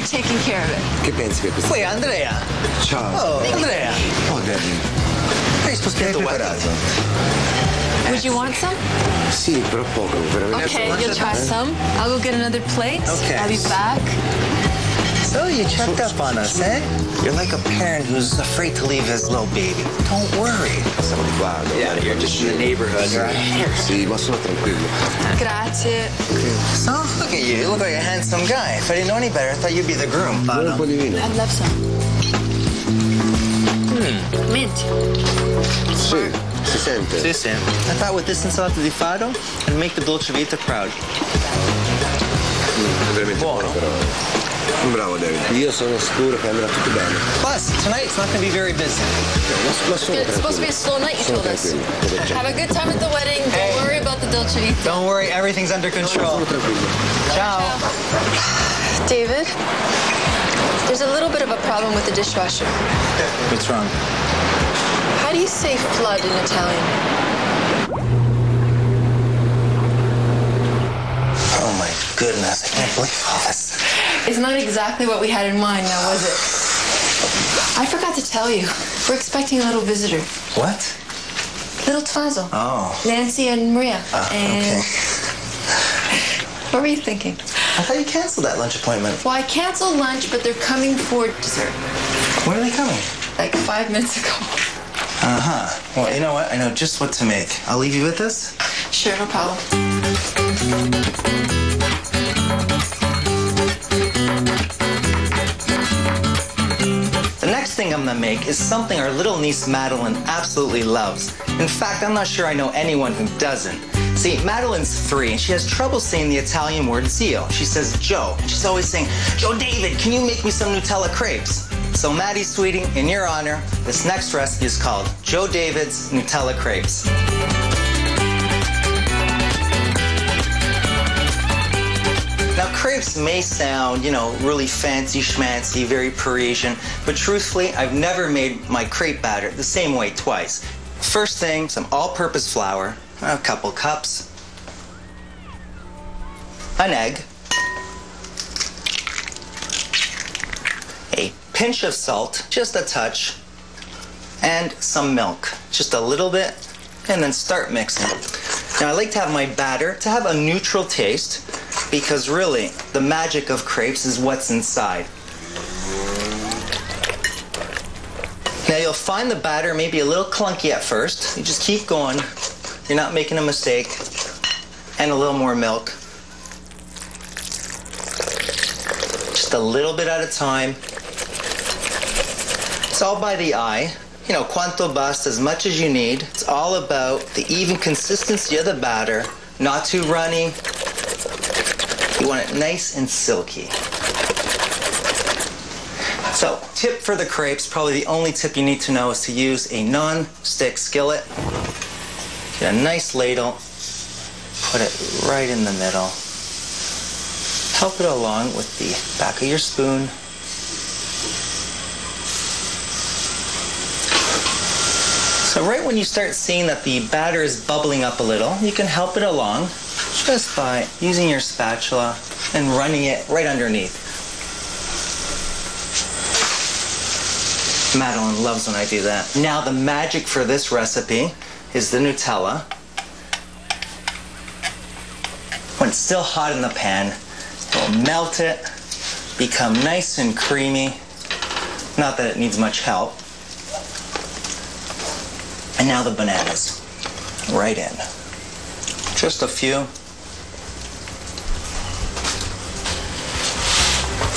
we're taking care of it. Che pensi che questo? Poi Andrea. Ciao. Oh, Andrea. Oh, Debbie. Hai spostato preparato? Would you want some? Sì, però poco, veramente. Okay, you'll try some. I'll go get another plate. Okay. I'll be back. So you checked up on us, eh? You're like a parent who's afraid to leave his little baby. Don't worry. Stavo di qua. Yeah, you're just in the neighborhood. You're out of here. Sì, ma sono tranquillo. Grazie. So, look at you. You look like a handsome guy. If I didn't know any better, I thought you'd be the groom. Vuoi un po' di vino? I'd love some. Mint. Sì, si sente. Sì, sì. I thought with this insalata di fado, I'd make the dolce vita proud. È veramente buono però. Bravo David. Io sono sicuro che andrà tutto bene. Plus, tonight it's not going to be very busy. Ma sono It's supposed to be a slow night, you told us. Have a good time at the wedding. Hey. Don't worry about the dolce vita. Don't worry, everything's under control. Sono tranquillo. Ciao. David, there's a little bit of a problem with the dishwasher. What's wrong? How do you say flood in Italian? Oh my goodness, I can't believe all this. It's not exactly what we had in mind now, was it? I forgot to tell you. We're expecting a little visitor. What? Little Tommaso. Oh. Nancy and Maria. Okay. What were you thinking? I thought you canceled that lunch appointment. Well, I canceled lunch, but they're coming for dessert. When are they coming? Like 5 minutes ago. Uh-huh. Well, you know what? I know just what to make. I'll leave you with this. Sure, no problem. The next thing I'm gonna make is something our little niece Madeline absolutely loves. In fact, I'm not sure I know anyone who doesn't. See, Madeline's 3 and she has trouble saying the Italian word zio. She says Joe, and she's always saying, Joe David, can you make me some Nutella crepes? So Maddie, sweetie, in your honor, this next recipe is called Joe David's Nutella crepes. Now, crepes may sound, really fancy schmancy, very Parisian, but truthfully, I've never made my crepe batter the same way twice. First thing, some all-purpose flour, a couple cups, an egg, a pinch of salt, just a touch, and some milk, just a little bit, and then start mixing. Now, I like to have my batter to have a neutral taste, because really, the magic of crepes is what's inside. Now, you'll find the batter maybe a little clunky at first. You just keep going. You're not making a mistake. And a little more milk. Just a little bit at a time. It's all by the eye. Quanto basta, as much as you need. It's all about the even consistency of the batter, not too runny. You want it nice and silky. So, tip for the crepes, probably the only tip you need to know is to use a non-stick skillet. Get a nice ladle, put it right in the middle. Help it along with the back of your spoon. So right when you start seeing that the batter is bubbling up a little, you can help it along just by using your spatula and running it right underneath. Madeline loves when I do that. Now the magic for this recipe is the Nutella. When it's still hot in the pan, we'll melt it, become nice and creamy. Not that it needs much help. And now the bananas, right in. Just a few.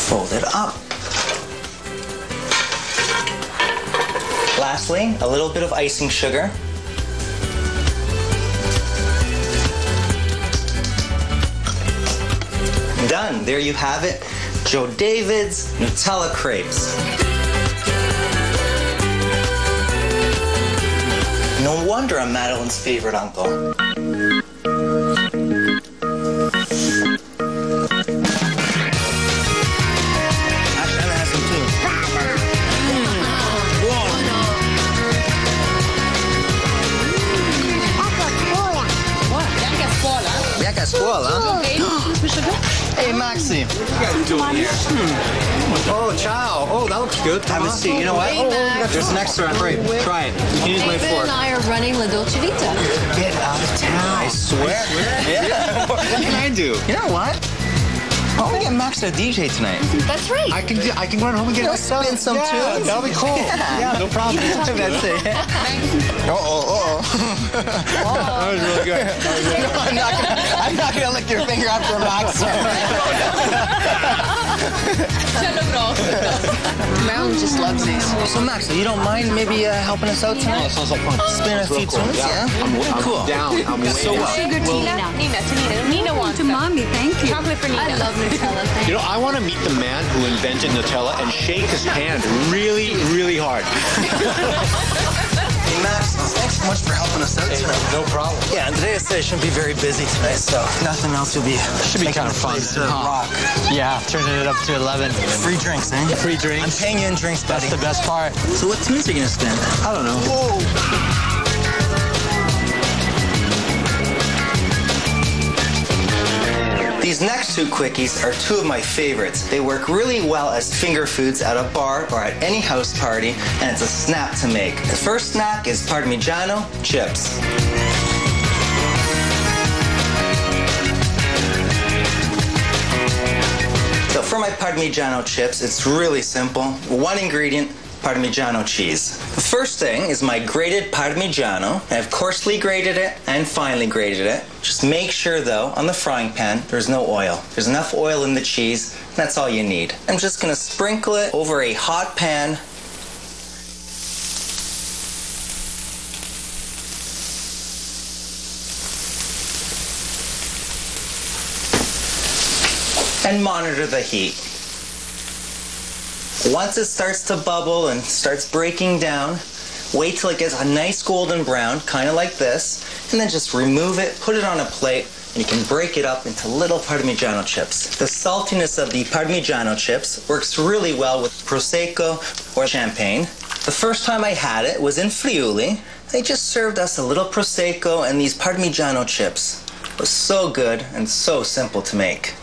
Fold it up. Lastly, a little bit of icing sugar. Done. There you have it. Joe David's Nutella crepes. No wonder I'm Madeline's favorite uncle. Bianca a scuola? Hey, Maxie. What you guys doing here? Oh, chow. Oh, that looks good. Have a seat. You know what? Hey, Max. There's an extra on right. Try it. Use my David fork. and I are running La Dolce Vita. Get out of town. I swear. Yeah. What can I do? You know what? Why don't we get Max to DJ tonight? That's right. I can run home and get myself spin some tunes. That'll be cool. Yeah, no problem. That's it. That was really good. No, I'm not gonna lick your finger after Max. Marilyn just loves these. So Max, you don't mind maybe helping us out tonight? Sounds like fun. Spin a few tunes, yeah? I'm Cool. down. I'm way So down. Sugar Nina wants To mommy, thank you. chocolate for Nina. I love Nutella. Thanks. You know, I want to meet the man who invented Nutella and shake his hand really, really hard. Hey Max, thanks so much for helping us out tonight. No problem. Yeah, and today I said I shouldn't be very busy tonight, so nothing else will be. Should be kind of fun. Rock. Yeah, turning it up to 11. Free drinks, eh? Free drinks. I'm paying you in drinks, buddy. That's the best part. So what tunes are you gonna spin? I don't know. Whoa. These next two quickies are two of my favorites. They work really well as finger foods at a bar or at any house party, and it's a snap to make. The first snack is Parmigiano chips. So for my Parmigiano chips, it's really simple. One ingredient, Parmigiano cheese. The first thing is my grated Parmigiano. I've coarsely grated it and finely grated it. Just make sure though, on the frying pan, there's no oil. There's enough oil in the cheese, and that's all you need. I'm just gonna sprinkle it over a hot pan. And monitor the heat. Once it starts to bubble and starts breaking down, wait till it gets a nice golden brown, kind of like this, and then just remove it, put it on a plate, and you can break it up into little Parmigiano chips. The saltiness of the Parmigiano chips works really well with Prosecco or champagne. The first time I had it was in Friuli. They just served us a little Prosecco and these Parmigiano chips. It was so good and so simple to make.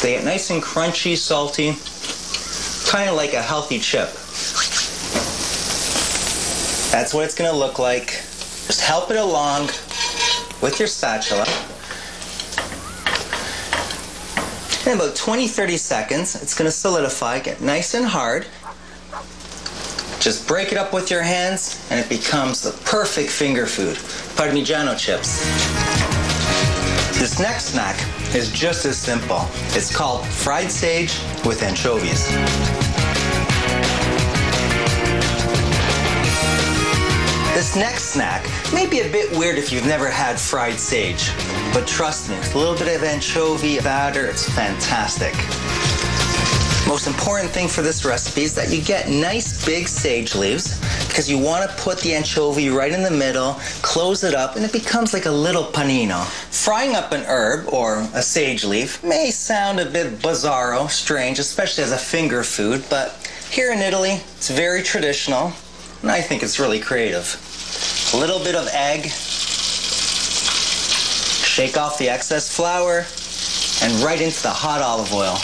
They get nice and crunchy, salty, kind of like a healthy chip. That's what it's going to look like. Just help it along with your spatula. In about 20-30 seconds, it's going to solidify, get nice and hard. Just break it up with your hands, and it becomes the perfect finger food. Parmigiano chips. This next snack is just as simple. It's called fried sage with anchovies. This next snack may be a bit weird if you've never had fried sage, but trust me, with a little bit of anchovy batter, it's fantastic. Most important thing for this recipe is that you get nice big sage leaves, because you want to put the anchovy right in the middle, close it up, and it becomes like a little panino. Frying up an herb or a sage leaf may sound a bit bizarro, strange, especially as a finger food, but here in Italy, it's very traditional, and I think it's really creative. A little bit of egg, shake off the excess flour, and right into the hot olive oil.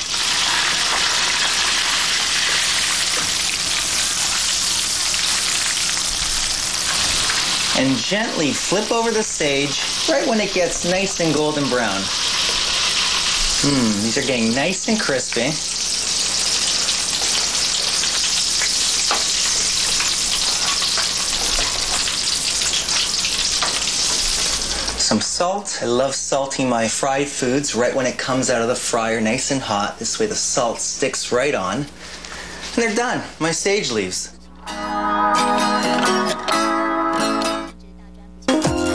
And gently flip over the sage right when it gets nice and golden brown. These are getting nice and crispy. Some salt. I love salting my fried foods right when it comes out of the fryer, nice and hot. This way the salt sticks right on. And they're done, my sage leaves.